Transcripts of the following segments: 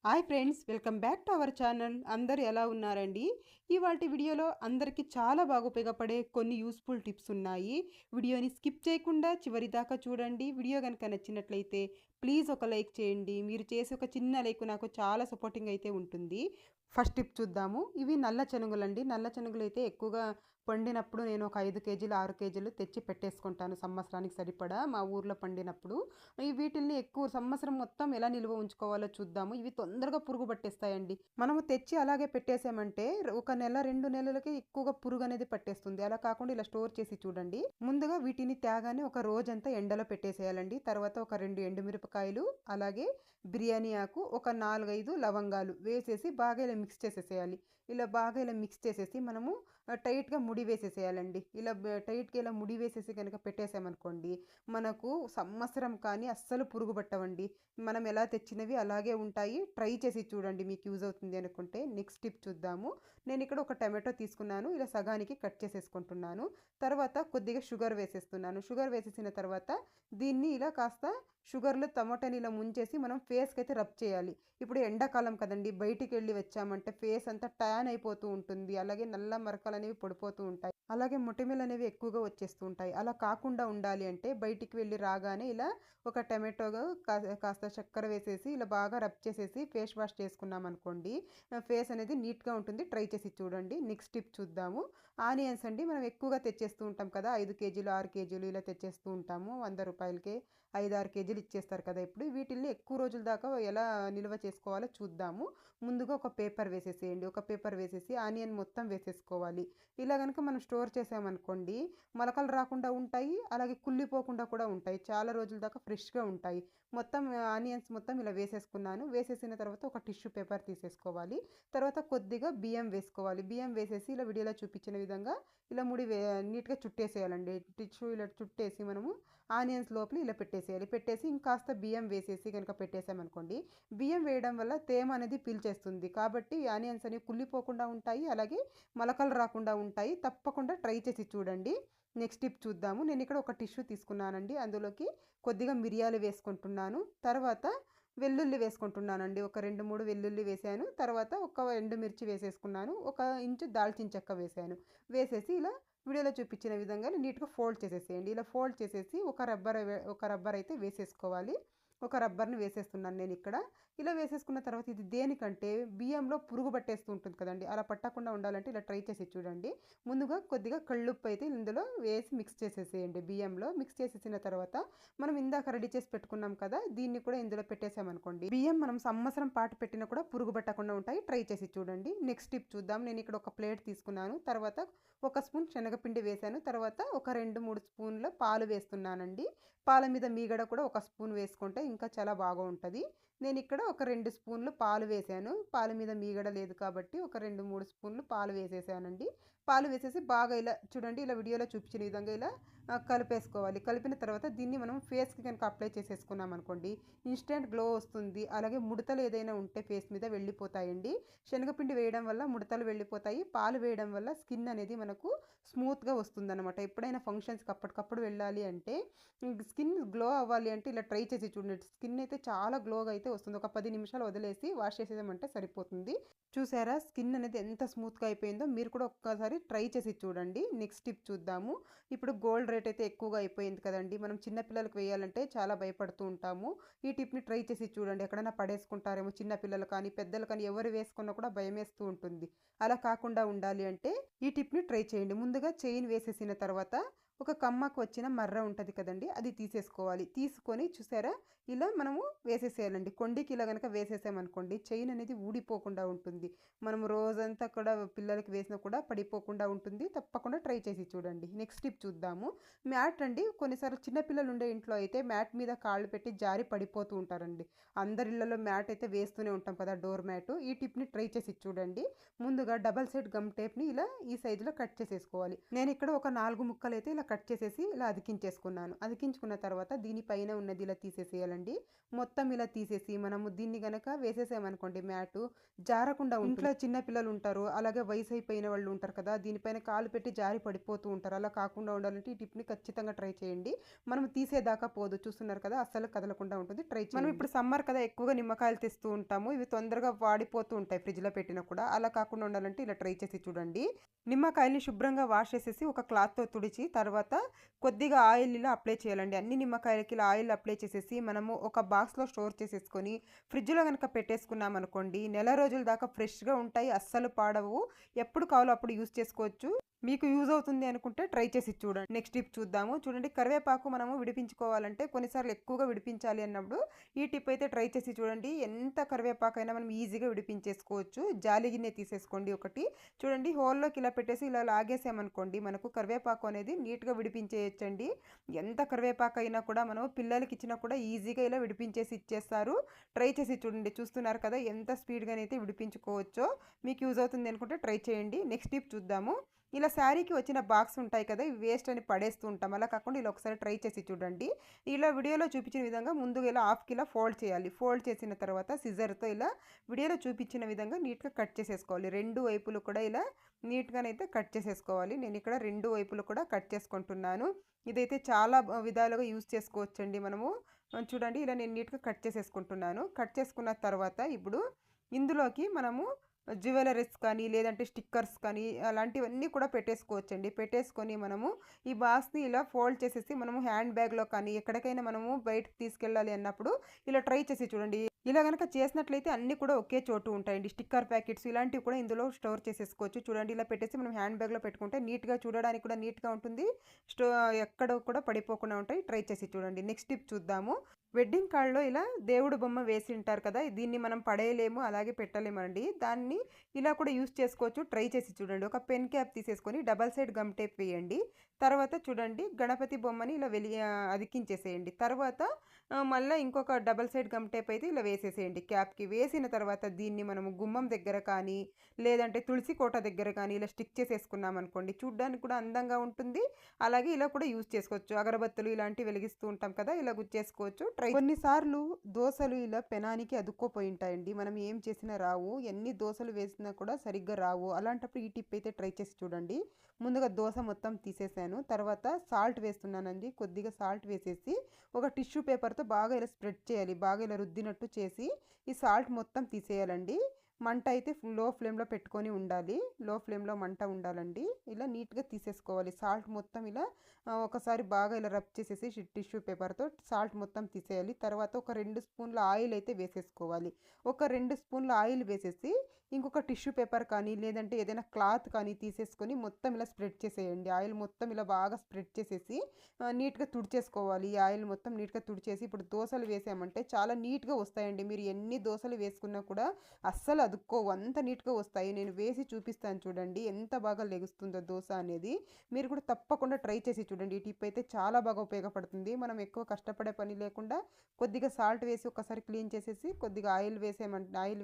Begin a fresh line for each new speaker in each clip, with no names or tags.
Hi friends, welcome back to our channel. అందరూ ఎలా ఉన్నారండి? ఇవాల్టి వీడియోలో అందరికీ చాలా బాగా ఉపయోగపడే కొన్ని యూస్ఫుల్ టిప్స్ ఉన్నాయి. వీడియోని స్కిప్ చేయకుండా చివరి దాకా చూడండి. వీడియో కనుక నచ్చినట్లయితే ప్లీజ్ ఒక లైక్ చేయండి. మీరు చేసే ఒక చిన్న లైక్ నాకు చాలా సపోర్టింగ్ అయితే ఉంటుంది. ఫస్ట్ టిప్ చూద్దాము. ఇవి నల్ల శనగలండి. నల్ల శనగలు అయితే ఎక్కువగా పండినప్పుడు నేను ఒక 5 కేజీలు 6 కేజీలు తెచ్చి పెట్టేసుకుంటాను సంవత్సరానికి సరిపడా మా ఊర్లో పండినప్పుడు. వీటిల్ని ఎక్కువ సంవత్సరం మొత్తం ఎలా నిల్వ ఉంచుకోవాలో చూద్దాము. ఇవి తొందరగా పురుగు పట్టేస్తాయండి. మనము తెచ్చి అలాగే పెట్టేసామంటే ఒక నెల 2 నెలలకి ఎక్కువగా పురుగు అనేది పట్టేస్తుంది. అలా కాకుండా ఇలా స్టోర్ చేసి చూడండి. ముందుగా వీటిని తేగానే ఒక రోజంతా ఎండలో పెట్టేసేయాలండి. తర్వాత ఒక 2 ఎండుమిరపకాయలు, అలాగే బిర్యానీ ఆకు, ఒక 4, 5 లవంగాలు వేసేసి బాగా ఇలా మిక్స్ చేసేసేయాలి. ఇలా బాగా ఇలా మిక్స్ చేసేసి మనము టైట్‌గా ముడి వేసేసేయాలండి. ఇలా టైట్‌గా ఇలా ముడి వేసేసి గనక పెట్టేసామనుకోండి, మనకు సంవత్సరం కానీ అస్సలు పురుగు పట్టవండి. మనం ఎలా తెచ్చినవి అలాగే ఉంటాయి. ట్రై చేసి చూడండి, మీకు యూజ్ అవుతుంది అనుకుంటే. నెక్స్ట్ టిప్ చూద్దాము. నేను ఇక్కడ ఒక టమాటో తీసుకున్నాను. ఇలా సగానికి కట్ చేసేసుకుంటున్నాను. తర్వాత కొద్దిగా షుగర్ వేసేస్తున్నాను. షుగర్ వేసేసిన తర్వాత దీన్ని ఇలా కాస్త షుగర్‌లో టమాటాని ఇలా ముంచేసి మనం ఫేస్‌కైతే రబ్ చేయాలి. ఇప్పుడు ఎండాకాలం కదండీ! బయటికెళ్ళి వచ్చామంటే ఫేస్ అంతా ట్యాన్ అయిపోతూ ఉంటుంది. అలాగే నల్ల మరకలనేవి పడిపోతూ ఉంటాయి. అలాగే మొటిమలనేవి ఎక్కువగా వచ్చేస్తూ ఉంటాయి. అలా కాకుండా ఉండాలి అంటే బయటికి వెళ్ళి రాగానే ఇలా ఒక టమాటోగా కాస్త చక్కెర వేసేసి ఇలా బాగా రబ్ చేసేసి ఫేస్ వాష్ చేసుకున్నామనుకోండి, ఫేస్ అనేది నీట్‌గా ఉంటుంది. ట్రై చేసి చూడండి. నెక్స్ట్ టిప్ చూద్దాము. ఆనియన్స్ అండి. మనం ఎక్కువగా తెచ్చేస్తూ ఉంటాం కదా! 5 కేజీలు, 6 కేజీలు ఇలా తెచ్చేస్తూ ఉంటాము. రూ. 100కే 5, 6 కేజీలు ఇచ్చేస్తారు కదా! ఇప్పుడు వీటిల్ని ఎక్కువ రోజుల దాకా ఎలా నిల్వ చేసుకోవాలో చూద్దాము. ముందుగా ఒక పేపర్ వేసేసేయండి. ఒక పేపర్ వేసేసి ఆనియన్ మొత్తం వేసేసుకోవాలి. ఇలా గనుక మనం స్టోర్ చేసామనుకోండి, మొలకలు రాకుండా ఉంటాయి. అలాగే కుళ్ళిపోకుండా కూడా ఉంటాయి. చాలా రోజుల దాకా ఫ్రెష్‌గా ఉంటాయి. మొత్తం ఆనియన్స్ మొత్తం ఇలా వేసేసుకున్నాను. వేసేసిన తర్వాత ఒక టిష్యూ పేపర్ తీసేసుకోవాలి. తర్వాత కొద్దిగా బియ్యం వేసుకోవాలి. బియ్యం వేసేసి ఇలా వీడియోలో చూపించిన విధంగా ఇలా నీట్‌గా చుట్టేసేయాలండి. టిష్యూ ఇలా చుట్టేసి మనము ఆనియన్స్ లోపల ఇలా పెట్టేసేయాలి. పెట్టేసి ఇంకాస్త బియ్యం వేసేసి గనుక పెట్టేసామనుకోండి, బియ్యం వేయడం వల్ల తేమ అనేది పీల్చేస్తుంది. కాబట్టి ఆనియన్స్ అనేవి కుళ్ళిపోకుండా ఉంటాయి. అలాగే మొలకలు రాకుండా ఉంటాయి. తప్పకుండా ట్రై చేసి చూడండి. నెక్స్ట్ టిప్ చూద్దాము. నేను ఇక్కడ ఒక టిష్యూ తీసుకున్నానండి. అందులోకి కొద్దిగా మిరియాలు వేసుకుంటున్నాను. తర్వాత వెల్లుల్లి వేసుకుంటున్నానండి. ఒక 2, 3 వెల్లుల్లి వేసాను. తర్వాత ఒక ఎండుమిర్చి వేసేసుకున్నాను. ఒక ఇంచు దాల్చిన చెక్క వేసాను. వేసేసి ఇలా వీడియోలో చూపించిన విధంగా నీట్‌గా ఫోల్డ్ చేసేసేయండి. ఇలా ఫోల్డ్ చేసేసి ఒక రబ్బర్ అయితే వేసేసుకోవాలి. ఒక రబ్బర్‌ని వేసేస్తున్నాను నేనిక్కడ. ఇలా వేసేసుకున్న తర్వాత ఇది దేనికంటే బియ్యంలో పురుగు పట్టేస్తూ ఉంటుంది కదండీ! అలా పట్టకుండా ఉండాలంటే ఇలా ట్రై చేసి చూడండి. ముందుగా కొద్దిగా కల్లుప్పు అయితే ఇందులో వేసి మిక్స్ చేసేసేయండి బియ్యంలో. మిక్స్ చేసేసిన తర్వాత మనం ఇందాక రెడీ చేసి పెట్టుకున్నాం కదా! దీన్ని కూడా ఇందులో పెట్టేసామనుకోండి, బియ్యం మనం సంవత్సరం పాటు పెట్టినా కూడా పురుగు పట్టకుండా ఉంటాయి. ట్రై చేసి చూడండి. నెక్స్ట్ టిప్ చూద్దాం. నేను ఇక్కడ ఒక ప్లేట్ తీసుకున్నాను. తర్వాత ఒక స్పూన్ శనగపిండి వేశాను. తర్వాత ఒక 2, 3 స్పూన్ల పాలు వేస్తున్నానండి. పాల మీద మీగడ కూడా ఒక స్పూన్ వేసుకుంటే ఇంకా చాలా బాగా ఉంటది. నేనిక్కడ ఒక 2 స్పూన్లు పాలు వేశాను. పాల మీద మీగడ లేదు కాబట్టి ఒక 2, 3 స్పూన్లు పాలు వేసేసానండి. పాలు వేసేసి బాగా ఇలా చూడండి, ఇలా వీడియోలో చూపించిన విధంగా ఇలా కలిపేసుకోవాలి. కలిపిన తర్వాత దీన్ని మనం ఫేస్‌కి కనుక అప్లై చేసేసుకున్నామనుకోండి, ఇన్‌స్టంట్ గ్లో వస్తుంది. అలాగే ముడతలు ఏదైనా ఉంటే ఫేస్ మీద వెళ్ళిపోతాయండి. శనగపిండి వేయడం వల్ల ముడతలు వెళ్ళిపోతాయి. పాలు వేయడం వల్ల స్కిన్ అనేది మనకు స్మూత్‌గా వస్తుందనమాట. ఎప్పుడైనా ఫంక్షన్స్‌కి అప్పటికప్పుడు వెళ్ళాలి అంటే, స్కిన్ గ్లో అవ్వాలి అంటే ఇలా ట్రై చేసి చూడండి. స్కిన్ అయితే చాలా గ్లోగా అయితే వస్తుంది. ఒక 10 నిమిషాలు వదిలేసి వాష్ చేసేసామంటే సరిపోతుంది. చూసారా స్కిన్ అనేది ఎంత స్మూత్‌గా అయిపోయిందో? మీరు కూడా ఒక్కసారి ట్రై చేసి చూడండి. నెక్స్ట్ టిప్ చూద్దాము. ఇప్పుడు గోల్డ్ రేట్ అయితే ఎక్కువగా అయిపోయింది కదండీ! మనం చిన్న పిల్లలకి వేయాలంటే చాలా భయపడుతూ ఉంటాము. ఈ టిప్‌ని ట్రై చేసి చూడండి. ఎక్కడైనా పడేసుకుంటారేమో చిన్న పిల్లలు కానీ, పెద్దలు కానీ ఎవరు వేసుకున్నా కూడా భయమేస్తూ ఉంటుంది. అలా కాకుండా ఉండాలి అంటే ఈ టిప్‌ని ట్రై చేయండి. ముందుగా చైన్ వేసేసిన తర్వాత ఒక కమ్మకు వచ్చిన మర్ర ఉంటది కదండీ! అది తీసేసుకోవాలి. తీసుకొని చూసారా? ఇలా మనము వేసేసేయాలండి. కొండికి ఇలా గనక వేసేసామనుకోండి, చైన్ అనేది ఊడిపోకుండా ఉంటుంది. మనము రోజంతా కూడా పిల్లలకి వేసినా కూడా పడిపోకుండా ఉంటుంది. తప్పకుండా ట్రై చేసి చూడండి. నెక్స్ట్ టిప్ చూద్దాము. మ్యాట్ అండి. కొన్నిసార్లు చిన్న పిల్లలు ఉండే ఇంట్లో అయితే మ్యాట్ మీద కాళ్ళు పెట్టి జారి పడిపోతూ ఉంటారండి. అందరి ఇళ్లలో మ్యాట్ అయితే వేస్తూనే ఉంటాం కదా! Door mat. ఈ టిప్‌ని ట్రై చేసి చూడండి. ముందుగా డబుల్ సైడ్ గమ్ టేప్‌ని ఇలా ఈ సైజులో కట్ చేసేసుకోవాలి. నేనిక్కడ ఒక 4 ముక్కలైతే ఇలా కట్ చేసేసి ఇలా అతికించేసుకున్నాను. అతికించుకున్న తర్వాత దీనిపైన ఉన్నది ఇలా తీసేసేయాలండి. మొత్తం ఇలా తీసేసి మనము దీన్ని గనక వేసేసామనుకోండి మ్యాటు జారకుండా ఇంట్లో చిన్న పిల్లలు ఉంటారు, అలాగే వయసు అయిపోయిన వాళ్ళు ఉంటారు కదా, దీనిపైన కాలు పెట్టి జారి పడిపోతూ ఉంటారు. అలా కాకుండా ఉండాలంటే ఈ టిప్ని ఖచ్చితంగా ట్రై చేయండి. మనం తీసేదాకా పోదు, చూస్తున్నారు కదా, అస్సలు కదలకుండా ఉంటుంది. ట్రై చేయండి. మనం ఇప్పుడు సమ్మర్ కదా, ఎక్కువగా నిమ్మకాయలు తెస్తూ ఉంటాము. ఇవి తొందరగా వాడిపోతూ ఉంటాయి ఫ్రిడ్జ్లో పెట్టినా కూడా. అలా కాకుండా ఉండాలంటే ఇలా ట్రై చేసి చూడండి. నిమ్మకాయల్ని శుభ్రంగా వాష్ చేసేసి ఒక క్లాత్తో తుడిచి తర్వాత కొద్దిగా ఆయిల్ ఇలా అప్లై చేయాలండి. అన్ని నిమ్మకాయలకి ఇలా ఆయిల్ అప్లై చేసేసి మనము ఒక బాక్స్లో స్టోర్ చేసేసుకొని ఫ్రిడ్జ్లో కనుక పెట్టేసుకున్నాం అనుకోండి, నెల రోజుల దాకా ఫ్రెష్గా ఉంటాయి, అస్సలు పాడవు. ఎప్పుడు కావాలో అప్పుడు యూస్ చేసుకోవచ్చు. మీకు యూజ్ అవుతుంది అనుకుంటే ట్రై చేసి చూడండి. నెక్స్ట్ టిప్ చూద్దాము. చూడండి, కరివేపాకు మనము విడిపించుకోవాలంటే కొన్నిసార్లు ఎక్కువగా విడిపించాలి అన్నప్పుడు ఈ టిప్ అయితే ట్రై చేసి చూడండి. ఎంత కరివేపాకైనా మనం ఈజీగా విడిపించేసుకోవచ్చు. జాలి గిన్నె తీసేసుకోండి ఒకటి. చూడండి, హోల్లోకి ఇలా పెట్టేసి ఇలా లాగేసామనుకోండి, మనకు కరివేపాకు అనేది నీట్గా విడిపించేయచ్చండి. ఎంత కరివేపాకు అయినా కూడా మనం పిల్లలకి ఇచ్చినా కూడా ఈజీగా ఇలా విడిపించేసి ఇచ్చేస్తారు. ట్రై చేసి చూడండి. చూస్తున్నారు కదా ఎంత స్పీడ్గానైతే విడిపించుకోవచ్చో. మీకు యూజ్ అవుతుంది అనుకుంటే ట్రై చేయండి. నెక్స్ట్ టిప్ చూద్దాము. ఇలా శారీకి వచ్చిన బాక్స్ ఉంటాయి కదా, ఇవి వేస్ట్ అని పడేస్తూ ఉంటాం. అలా కాకుండా ఇలా ఒకసారి ట్రై చేసి చూడండి. ఇలా వీడియోలో చూపించిన విధంగా ముందుగా ఇలా హాఫ్కి ఇలా ఫోల్డ్ చేయాలి. ఫోల్డ్ చేసిన తర్వాత సిజర్తో ఇలా వీడియోలో చూపించిన విధంగా నీట్గా కట్ చేసేసుకోవాలి. రెండు వైపులు కూడా ఇలా నీట్గానైతే కట్ చేసేసుకోవాలి. నేను ఇక్కడ రెండు వైపులు కూడా కట్ చేసుకుంటున్నాను. ఇదైతే చాలా విధాలుగా యూజ్ చేసుకోవచ్చండి మనము. చూడండి, ఇలా నేను నీట్గా కట్ చేసేసుకుంటున్నాను. కట్ చేసుకున్న తర్వాత ఇప్పుడు ఇందులోకి మనము జ్యువెలరీస్ కానీ లేదంటే స్టిక్కర్స్ కానీ అలాంటివన్నీ కూడా పెట్టేసుకోవచ్చండి. పెట్టేసుకొని మనము ఈ బాక్స్ని ఇలా ఫోల్డ్ చేసేసి మనము హ్యాండ్ బ్యాగ్లో కానీ ఎక్కడికైనా మనము బయటకు తీసుకెళ్ళాలి అన్నప్పుడు ఇలా ట్రై చేసి చూడండి. ఇలా కనుక చేసినట్లయితే అన్నీ కూడా ఒకే చోటు ఉంటాయండి. స్టిక్కర్ ప్యాకెట్స్ ఇలాంటివి కూడా ఇందులో స్టోర్ చేసేసుకోవచ్చు. చూడండి, ఇలా పెట్టేసి మనం హ్యాండ్ బ్యాగ్లో పెట్టుకుంటే నీట్గా, చూడడానికి కూడా నీట్గా ఉంటుంది. ఎక్కడ కూడా పడిపోకుండా ఉంటాయి. ట్రై చేసి చూడండి. నెక్స్ట్ టిప్ చూద్దాము. వెడ్డింగ్ కార్డ్లో ఇలా దేవుడు బొమ్మ వేసి ఉంటారు కదా, దీన్ని మనం పడేయలేము, అలాగే పెట్టలేమండి. దాన్ని ఇలా కూడా యూస్ చేసుకోవచ్చు. ట్రై చేసి చూడండి. ఒక పెన్ క్యాప్ తీసేసుకొని డబల్ సైడ్ గమ్ టేప్ వేయండి. తర్వాత చూడండి, గణపతి బొమ్మని ఇలా అతికించేసేయండి. తర్వాత మళ్ళీ ఇంకొక డబల్ సైడ్ గమ్ టేప్ అయితే ఇలా వేసేసేయండి క్యాప్కి. వేసిన తర్వాత దీన్ని మనము గుమ్మం దగ్గర కానీ లేదంటే తులసి కోట దగ్గర కానీ ఇలా స్టిక్ చేసేసుకున్నాం అనుకోండి, చూడ్డానికి కూడా అందంగా ఉంటుంది. అలాగే ఇలా కూడా యూజ్ చేసుకోవచ్చు. అగరబత్తులు ఇలాంటివి వెలిగిస్తూ ఉంటాం కదా, ఇలా గుచ్చేసుకోవచ్చు. కొన్నిసార్లు దోశలు ఇలా పెనానికి అదుక్కోపోయి ఉంటాయండి. మనం ఏం చేసినా రావు, ఎన్ని దోశలు వేసినా కూడా సరిగ్గా రావు. అలాంటప్పుడు ఈ టిప్ అయితే ట్రై చేసి చూడండి. ముందుగా దోశ మొత్తం తీసేసాను. తర్వాత సాల్ట్ వేస్తున్నానండి. కొద్దిగా సాల్ట్ వేసేసి ఒక టిష్యూ పేపర్తో బాగా ఇలా స్ప్రెడ్ చేయాలి. బాగా ఇలా రుద్దినట్టు చేసి ఈ సాల్ట్ మొత్తం తీసేయాలండి. మంట అయితే లో ఫ్లేమ్లో పెట్టుకొని ఉండాలి. లో ఫ్లేమ్లో మంట ఉండాలండి. ఇలా నీట్గా తీసేసుకోవాలి. సాల్ట్ మొత్తం ఇలా ఒకసారి బాగా ఇలా రబ్ చేసేసి టిష్యూ పేపర్తో సాల్ట్ మొత్తం తీసేయాలి. తర్వాత ఒక 2 స్పూన్ల ఆయిల్ అయితే వేసేసుకోవాలి. ఒక 2 స్పూన్ల ఆయిల్ వేసేసి ఇంకొక టిష్యూ పేపర్ కానీ లేదంటే ఏదైనా క్లాత్ కానీ తీసేసుకొని మొత్తం ఇలా స్ప్రెడ్ చేసేయండి. ఆయిల్ మొత్తం ఇలా బాగా స్ప్రెడ్ చేసేసి నీట్గా తుడిచేసుకోవాలి. ఈ ఆయిల్ మొత్తం నీట్గా తుడిచేసి ఇప్పుడు దోశలు వేసామంటే చాలా నీట్గా వస్తాయండి. మీరు ఎన్ని దోశలు వేసుకున్నా కూడా అస్సలు అదుక్కోవు, అంత నీట్గా వస్తాయి. నేను వేసి చూపిస్తాను చూడండి ఎంత బాగా లెగుస్తుందో దోశ అనేది. మీరు కూడా తప్పకుండా ట్రై చేసి చూడండి. ఈ టిప్ అయితే చాలా బాగా ఉపయోగపడుతుంది. మనం ఎక్కువ కష్టపడే పని లేకుండా కొద్దిగా సాల్ట్ వేసి ఒకసారి క్లీన్ చేసేసి కొద్దిగా ఆయిల్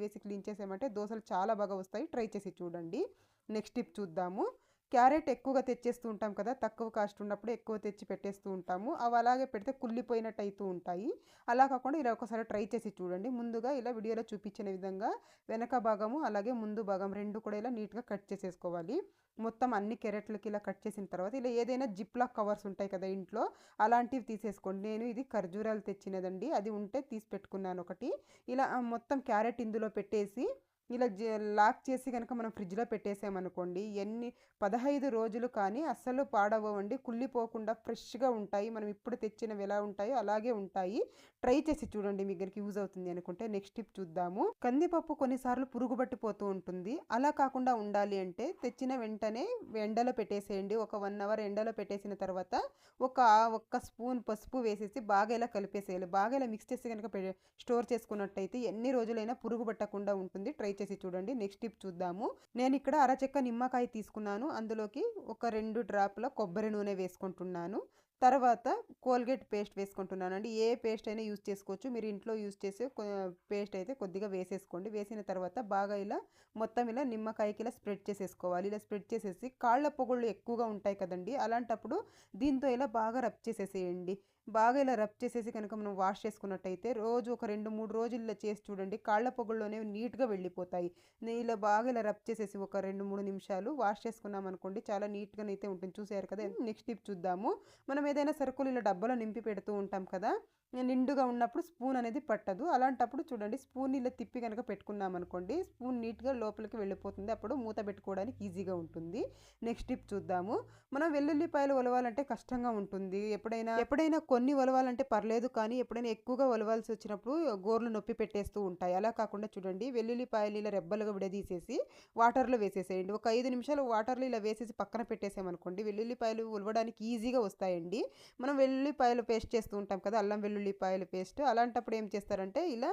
వేసి క్లీన్ చేసామంటే దోశలు చాలా బాగా వస్తాయి. ట్రై చేసి చూడండి. నెక్స్ట్ టిప్ చూద్దాము. క్యారెట్ ఎక్కువగా తెచ్చేస్తూ ఉంటాం కదా, తక్కువ కాస్ట్ ఉన్నప్పుడు ఎక్కువ తెచ్చి పెట్టేస్తూ ఉంటాము. అవి అలాగే పెడితే కుళ్ళిపోయినట్టు అవుతూ ఉంటాయి. అలా కాకుండా ఇలా ఒకసారి ట్రై చేసి చూడండి. ముందుగా ఇలా వీడియోలో చూపించిన విధంగా వెనక భాగము అలాగే ముందు భాగం రెండు కూడా ఇలా నీట్గా కట్ చేసేసుకోవాలి. మొత్తం అన్ని క్యారెట్లకి ఇలా కట్ చేసిన తర్వాత ఇలా ఏదైనా జిప్లాక్ కవర్స్ ఉంటాయి కదా ఇంట్లో, అలాంటివి తీసేసుకోండి. నేను ఇది ఖర్జూరాలు తెచ్చినదండి, అది ఉంటే తీసి పెట్టుకున్నాను ఒకటి. ఇలా మొత్తం క్యారెట్ ఇందులో పెట్టేసి ఇలా లాక్ చేసి కనుక మనం ఫ్రిడ్జ్లో పెట్టేసామనుకోండి, 15 రోజులు కానీ అస్సలు పాడవ్వండి. కుళ్ళిపోకుండా ఫ్రెష్గా ఉంటాయి. మనం ఇప్పుడు తెచ్చినవి ఎలా ఉంటాయో అలాగే ఉంటాయి. ట్రై చేసి చూడండి, మీకు కనుక యూజ్ అవుతుంది అనుకుంటే. నెక్స్ట్ టిప్ చూద్దాము. కందిపప్పు కొన్నిసార్లు పురుగు పట్టిపోతూ ఉంటుంది. అలా కాకుండా ఉండాలి అంటే తెచ్చిన వెంటనే ఎండలో పెట్టేసేయండి. ఒక 1 అవర్ ఎండలో పెట్టేసిన తర్వాత ఒక్క స్పూన్ పసుపు వేసేసి బాగా ఇలా కలిపేసేయాలి. బాగా ఇలా మిక్స్ చేసి కనుక స్టోర్ చేసుకున్నట్టయితే ఎన్ని రోజులైనా పురుగు పట్టకుండా ఉంటుంది. ట్రై చేసి చూడండి. నెక్స్ట్ టిప్ చూద్దాము. నేను ఇక్కడ అరచెక్క నిమ్మకాయ తీసుకున్నాను. అందులోకి ఒక 2 డ్రాపుల కొబ్బరి నూనె వేసుకుంటున్నాను. తర్వాత కోల్గేట్ పేస్ట్ వేసుకుంటున్నానండి. ఏ పేస్ట్ అయినా యూజ్ చేసుకోవచ్చు. మీరు ఇంట్లో యూజ్ చేసే పేస్ట్ అయితే కొద్దిగా వేసేసుకోండి. వేసిన తర్వాత బాగా ఇలా మొత్తం ఇలా నిమ్మకాయకి ఇలా స్ప్రెడ్ చేసేసుకోవాలి. ఇలా స్ప్రెడ్ చేసేసి కాళ్ళ పొగళ్ళు ఎక్కువగా ఉంటాయి కదండి, అలాంటప్పుడు దీంతో ఇలా బాగా రబ్ చేసేసేయండి. బాగా ఇలా రబ్ చేసేసి కనుక మనం వాష్ చేసుకున్నట్టయితే రోజు ఒక 2-3 రోజులు ఇలా చేసి చూడండి, కాళ్ళ పొగళ్ళు అనేవి నీట్గా వెళ్ళిపోతాయి. ఇలా బాగా ఇలా రబ్ చేసేసి ఒక 2-3 నిమిషాలు వాష్ చేసుకున్నాం అనుకోండి, చాలా నీట్గానైతే ఉంటుంది. చూసారు కదా. నెక్స్ట్ టిప్ చూద్దాము. మనం ఏదైనా సరుకులు ఇలా డబ్బాలో నింపి పెడుతూ ఉంటాం కదా, నిండుగా ఉన్నప్పుడు స్పూన్ అనేది పట్టదు. అలాంటప్పుడు చూడండి, స్పూన్ ఇలా తిప్పి కనుక పెట్టుకున్నాం అనుకోండి, స్పూన్ నీట్గా లోపలికి వెళ్ళిపోతుంది. అప్పుడు మూత పెట్టుకోవడానికి ఈజీగా ఉంటుంది. నెక్స్ట్ టిప్ చూద్దాము. మనం వెల్లుల్లిపాయలు ఒలవాలంటే కష్టంగా ఉంటుంది. ఎప్పుడైనా కొన్ని ఒలవాలంటే పర్లేదు, కానీ ఎప్పుడైనా ఎక్కువగా ఒలవాల్సి వచ్చినప్పుడు గోర్లు నొప్పి పెట్టేస్తూ ఉంటాయి. అలా కాకుండా చూడండి, వెల్లుల్లిపాయలు ఇలా రెబ్బలుగా విడదీసేసి వాటర్లో వేసేసేయండి. ఒక 5 నిమిషాలు వాటర్లో ఇలా వేసేసి పక్కన పెట్టేసామనుకోండి, వెల్లుల్లిపాయలు ఒలవడానికి ఈజీగా వస్తాయండి. మనం వెల్లుల్లిపాయలు పేస్ట్ చేస్తూ ఉంటాం కదా, అల్లం వెల్లుల్లిపాయల పేస్ట్, అలాంటప్పుడు ఏం చేస్తారంటే ఇలా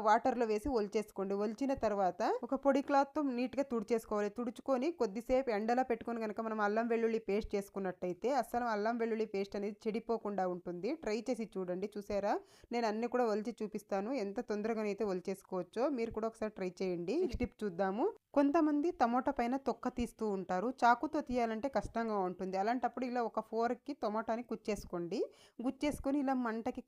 వాటర్లో వేసి ఒలిచేసుకోండి. ఒలిచిన తర్వాత ఒక పొడి క్లాత్తో నీట్గా తుడిచేసుకోవాలి. తుడుచుకొని కొద్దిసేపు ఎండలో పెట్టుకొని కనుక మనం అల్లం వెల్లుల్లి పేస్ట్ చేసుకున్నట్టయితే అస్సలు అల్లం వెల్లుల్లి పేస్ట్ అనేది చెడిపోకుండా ఉంటుంది. ట్రై చేసి చూడండి. చూసారా, నేను అన్ని కూడా ఒలిచి చూపిస్తాను, ఎంత తొందరగానైతే ఒలిచేసుకోవచ్చో. మీరు కూడా ఒకసారి ట్రై చేయండి. నెక్స్ట్ టిప్ చూద్దాము. కొంతమంది టమోటా పైన తొక్క తీస్తూ ఉంటారు. చాకుతో తీయాలంటే కష్టంగా ఉంటుంది. అలాంటప్పుడు ఇలా ఒక ఫోర్క్కి టమోటాని గుచ్చేసుకొని ఇలా మంటకి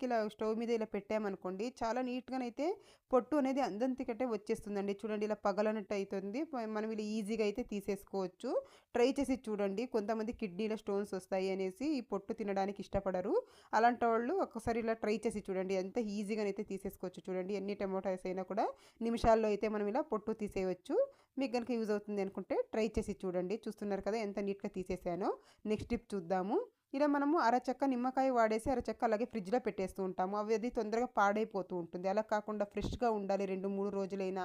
ఇలా స్టవ్ మీద ఇలా పెట్టామనుకోండి, చాలా నీట్గానైతే పొట్టు అనేది అందంతికటే వచ్చేస్తుందండి. చూడండి, ఇలా పగలనట్టు అవుతుంది. మనం ఇలా ఈజీగా అయితే తీసేసుకోవచ్చు. ట్రై చేసి చూడండి. కొంతమంది కిడ్నీలో స్టోన్స్ వస్తాయి అనేసి ఈ పొట్టు తినడానికి ఇష్టపడరు. అలాంటి వాళ్ళు ఒకసారి ఇలా ట్రై చేసి చూడండి, ఎంత ఈజీగానైతే తీసేసుకోవచ్చు. చూడండి, ఎన్ని టమోటాస్ అయినా కూడా నిమిషాల్లో అయితే మనం ఇలా పొట్టు తీసేయవచ్చు. మీకు కనుక యూజ్ అవుతుంది అనుకుంటే ట్రై చేసి చూడండి. చూస్తున్నారు కదా ఎంత నీట్గా తీసేసానో. నెక్స్ట్ టిప్ చూద్దాము. ఇలా మనము అరచక్క నిమ్మకాయ వాడేసి అరచక్క అలాగే ఫ్రిడ్జ్లో పెట్టేస్తూ ఉంటాము. అది తొందరగా పాడైపోతూ ఉంటుంది. అలా కాకుండా ఫ్రెష్గా ఉండాలి 2-3 రోజులైనా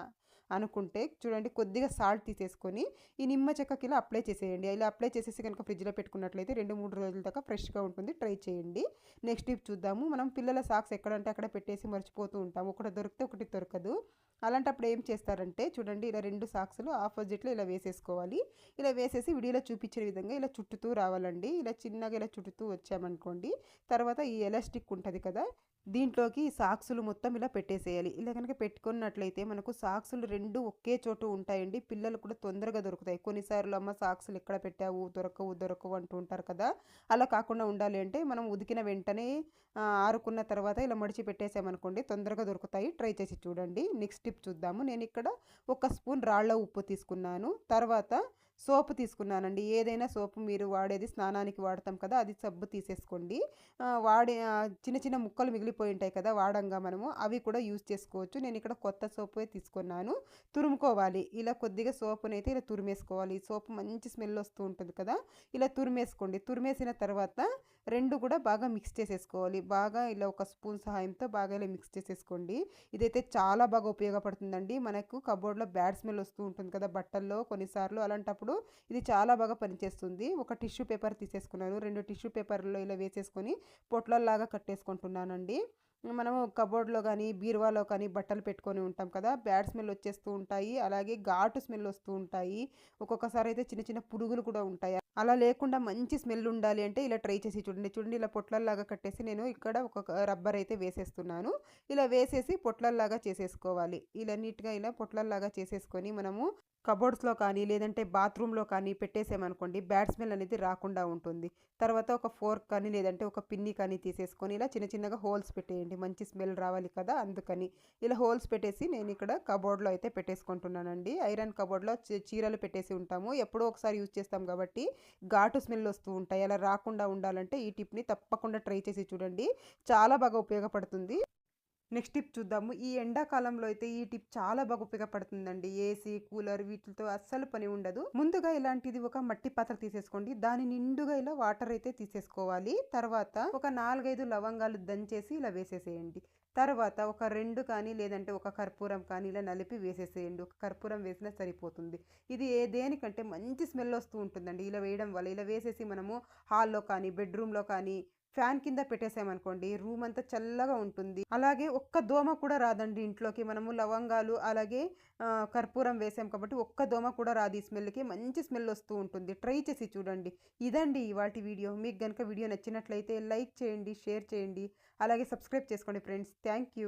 అనుకుంటే చూడండి, కొద్దిగా సాల్ట్ తీసేసుకొని ఈ నిమ్మ చెక్కకి ఇలా అప్లై చేసేయండి. ఇలా అప్లై చేసేసి కనుక ఫ్రిడ్జ్లో పెట్టుకున్నట్లయితే 2-3 రోజుల దాకా ఫ్రెష్గా ఉంటుంది. ట్రై చేయండి. నెక్స్ట్ టిప్ చూద్దాము. మనం పిల్లల సాక్స్ ఎక్కడంటే అక్కడ పెట్టేసి మర్చిపోతూ ఉంటాము. ఒకటి దొరికితే ఒకటి దొరకదు. అలాంటప్పుడు ఏం చేస్తారంటే చూడండి, ఇలా 2 సాక్స్లు ఆపోజిట్లో ఇలా వేసేసుకోవాలి. ఇలా వేసేసి వీడియోలో చూపించిన విధంగా ఇలా చుట్టుతూ రావాలండి. ఇలా చిన్నగా ఇలా చుట్టుతూ వచ్చామనుకోండి, తర్వాత ఈ ఎలాస్టిక్ ఉంటుంది కదా, దీంట్లోకి సాక్సులు మొత్తం ఇలా పెట్టేసేయాలి. ఇలా కనుక పెట్టుకున్నట్లయితే మనకు సాక్సులు 2 ఒకే చోటు ఉంటాయండి. పిల్లలు కూడా తొందరగా దొరుకుతాయి. కొన్నిసార్లు అమ్మ సాక్సులు ఎక్కడ పెట్టావు, దొరకవు అంటూ ఉంటారు కదా. అలా కాకుండా ఉండాలి అంటే మనం ఉతికిన వెంటనే ఆరుకున్న తర్వాత ఇలా మడిచి పెట్టేసామనుకోండి, తొందరగా దొరుకుతాయి. ట్రై చేసి చూడండి. నెక్స్ట్ టిప్ చూద్దాము. నేను ఇక్కడ 1 స్పూన్ రాళ్ళ ఉప్పు తీసుకున్నాను. తర్వాత సోపు తీసుకున్నానండి. ఏదైనా సోపు మీరు వాడేది స్నానానికి వాడతాం కదా, అది సబ్బు తీసేసుకోండి. చిన్న చిన్న ముక్కలు మిగిలిపోయి ఉంటాయి కదా వాడంగా మనము, అవి కూడా యూజ్ చేసుకోవచ్చు. నేను ఇక్కడ కొత్త సోపే తీసుకున్నాను. తురుముకోవాలి. ఇలా కొద్దిగా సోపునైతే ఇలా తురిమేసుకోవాలి. సోపు మంచి స్మెల్ వస్తూ ఉంటుంది కదా, ఇలా తురిమేసుకోండి. తురిమేసిన తర్వాత 2 కూడా బాగా మిక్స్ చేసేసుకోవాలి. బాగా ఇలా 1 స్పూన్ సహాయంతో బాగా ఇలా మిక్స్ చేసేసుకోండి. ఇదైతే చాలా బాగా ఉపయోగపడుతుందండి. మనకు కబోర్డ్లో బ్యాడ్ స్మెల్ వస్తూ ఉంటుంది కదా బట్టల్లో కొన్నిసార్లు, అలాంటప్పుడు ఇది చాలా బాగా పనిచేస్తుంది. ఒక టిష్యూ పేపర్ తీసేసుకున్నాను. 2 టిష్యూ పేపర్లో ఇలా వేసేసుకొని పొట్లల్లాగా కట్టేసుకుంటున్నానండి. మనము కబోర్డ్లో కానీ బీరువాలో కానీ బట్టలు పెట్టుకొని ఉంటాం కదా, బ్యాడ్ స్మెల్ వచ్చేస్తూ ఉంటాయి. అలాగే ఘాటు స్మెల్ వస్తూ ఉంటాయి. ఒక్కొక్కసారి అయితే చిన్న చిన్న పురుగులు కూడా ఉంటాయి. అలా లేకుండా మంచి స్మెల్ ఉండాలి అంటే ఇలా ట్రై చేసి చూడండి. ఇలా పొట్లల్లాగా కట్టేసి నేను ఇక్కడ ఒక రబ్బర్ అయితే వేసేస్తున్నాను. ఇలా వేసేసి పొట్లల్లాగా చేసేసుకోవాలి. ఇలా నీట్గా ఇలా పొట్లల్లాగా చేసేసుకొని మనము కబోర్డ్స్లో కానీ లేదంటే బాత్రూంలో కానీ పెట్టేసామనుకోండి, బ్యాడ్ స్మెల్ అనేది రాకుండా ఉంటుంది. తర్వాత ఒక ఫోర్క్ కానీ లేదంటే ఒక పిన్ని కానీ తీసేసుకొని ఇలా చిన్న చిన్నగా హోల్స్ పెట్టేయండి. మంచి స్మెల్ రావాలి కదా, అందుకని ఇలా హోల్స్ పెట్టేసి నేను ఇక్కడ కబోర్డ్లో అయితే పెట్టేసుకుంటున్నానండి. ఐరన్ కబోర్డ్లో చీరలు పెట్టేసి ఉంటాము. ఎప్పుడో ఒకసారి యూజ్ చేస్తాం కాబట్టి ఘాటు స్మెల్ వస్తూ ఉంటాయి. అలా రాకుండా ఉండాలంటే ఈ టిప్ని తప్పకుండా ట్రై చేసి చూడండి. చాలా బాగా ఉపయోగపడుతుంది. నెక్స్ట్ టిప్ చూద్దాము. ఈ ఎండాకాలంలో అయితే ఈ టిప్ చాలా బాగా ఉపయోగపడుతుందండి. ఏసీ, కూలర్ వీటితో అస్సలు పని ఉండదు. ముందుగా ఇలాంటిది ఒక మట్టి పాత్ర తీసేసుకోండి. దాని నిండుగా ఇలా వాటర్ అయితే తీసేసుకోవాలి. తర్వాత ఒక 4-5 లవంగాలు దంచేసి ఇలా వేసేసేయండి. తర్వాత ఒక 2 కానీ లేదంటే ఒక కర్పూరం కానీ ఇలా నలిపి వేసేసేయండి. ఒక కర్పూరం వేసినా సరిపోతుంది. ఇది దేనికంటే మంచి స్మెల్ వస్తూ ఉంటుందండి ఇలా వేయడం వల్ల. ఇలా వేసేసి మనము హాల్లో కానీ బెడ్రూమ్లో కానీ ఫ్యాన్ కింద పెట్టేసామనుకోండి రూమ్ అంతా చల్లగా ఉంటుంది. అలాగే ఒక్క దోమ కూడా రాదండి ఇంట్లోకి. మనము లవంగాలు అలాగే కర్పూరం వేసాం కాబట్టి ఒక్క దోమ కూడా రాదు. ఈ స్మెల్కి మంచి స్మెల్ వస్తూ ఉంటుంది. ట్రై చేసి చూడండి. ఇదండి ఇవాల్టి వీడియో. మీకు గనుక వీడియో నచ్చినట్లయితే లైక్ చేయండి, షేర్ చేయండి, అలాగే సబ్స్క్రైబ్ చేసుకోండి ఫ్రెండ్స్. Thank you.